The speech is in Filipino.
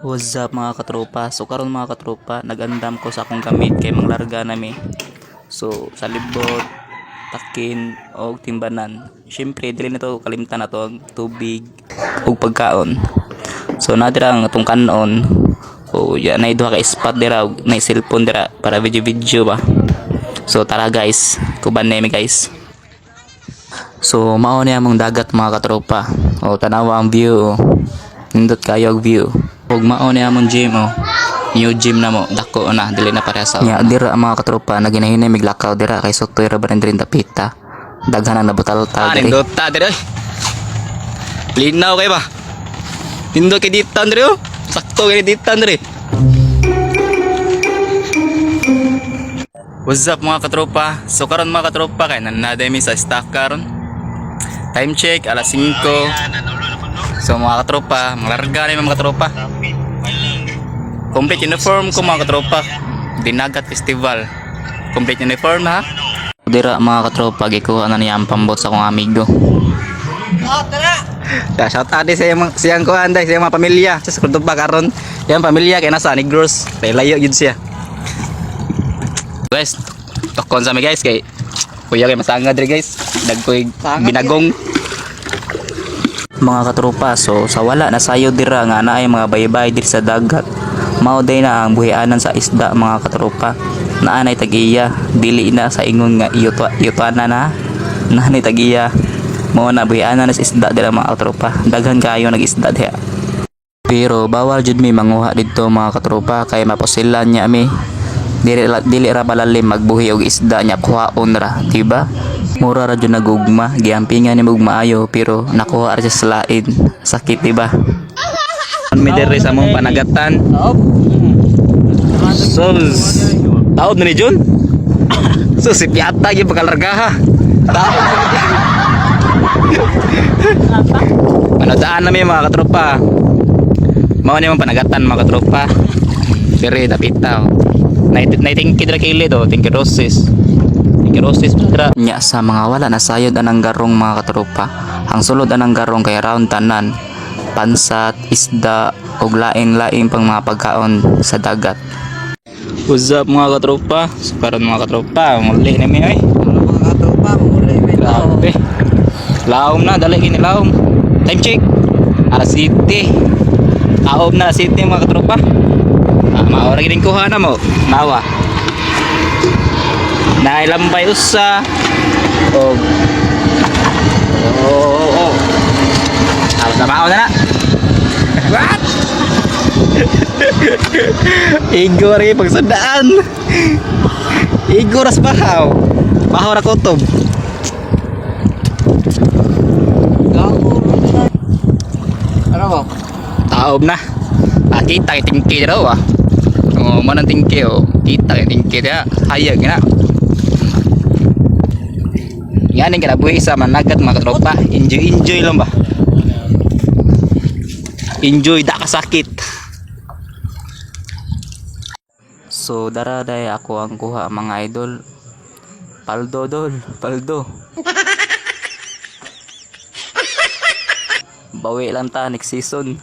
What's up mga katropa? So karon mga katropa, nagandam ko sa akong gamit kay manglarga nami. So sa libot, takin o timbanan. Syempre dili na to kalimtan na to ang tubig ug pagkaon. So nadira ang atong kanon. O ya na duha ka spot dira ug na cellphone dira para video ba. So tara guys, kuban nami guys. So mao ni among dagat mga katropa. O tanawa ang view. Nindot kayo ang view. Ug mao ni among gym new gym na mo dako na dili na parehas sa dira mga katropa naginahinay miglakaw dira kay suktoy ra ba rin tapita daghan ang nabutal ta diri nindot ta diri linaw kay ba nindot kay ditan diri sakto kay ditan diri. What's up mga katropa? So karon mga katropa kay nanaday mi sa stock karon. Time check alas 5. So mga katropa, manglarga na mga katropa. Complete uniform ko mga katropa. Dinagat Festival. Complete uniform ha. Dira mga katropa, gikuha na niya ang pambot sa akong amigo. Oh, tara. Shout out sa siyang kuhan dai sa mga pamilya. Sa katropa karon, yang pamilya kay nasa Negros. Kay layo gid siya. Guys, tokon sa mi guys kay kuya kay masangad diri guys. Dagkoy binagong. Mga katropa, so sa wala na sayo dira nga naay mga baybay diri sa dagat. Mao day na ang buhianan sa isda mga katropa. Naanay tag-iya, dili na sa ingon nga iyutana na. Naanay tag-iya. Mao na buhianan sa isda dira mga katropa. Daghan kayo nag-isda diha. Pero bawal jud mi manguha didto mga katropa kay maposilan niya mi. Dili ra balalim magbuhi og isda nya kuhaon ra, diba? Mura ra jud nagugma, giampingan ni maayo pero nakuha ra sa lain. Sakit diba? Mi diri sa mong panagatan. Sus. Taod na ni Jun? So si Piata gyud pagkalarga ha. Panodaan na mi mga katropa. Mao ni mong panagatan mga katropa. Diri dapita. Naitingkid ra kili do, tingkid roses. Tingkid roses dira. Nya sa mga wala na sayod anang garong mga katropa. Ang sulod anang garong kay round tanan. Pansat, isda ug lain-lain pang mga pagkaon sa dagat. What's up mga katropa? So karon mga katropa, muli na mi oy. Mga katropa, muli may Grabe. Laom na, dali kini laom. Time check. Alas City. Aob na City mga katropa. Maora gining kuha na mo. Nawa. Nailambay usa. Oh. Oh. Alas na mao na. What? Igor ri pagsudaan. Igor as bahaw. Bahaw ra kutob. Ano mo? Taob na. Kita kay tingki daw ah. Oh, manang tingki oh. Kita kay tingki dia. Hayag na. Yan ang kinabuhi sa managat mga katropa. Enjoy lang ba? Enjoy da kasakit. So daraday ako ang kuha mga idol. Paldo. Bawi lang ta next season.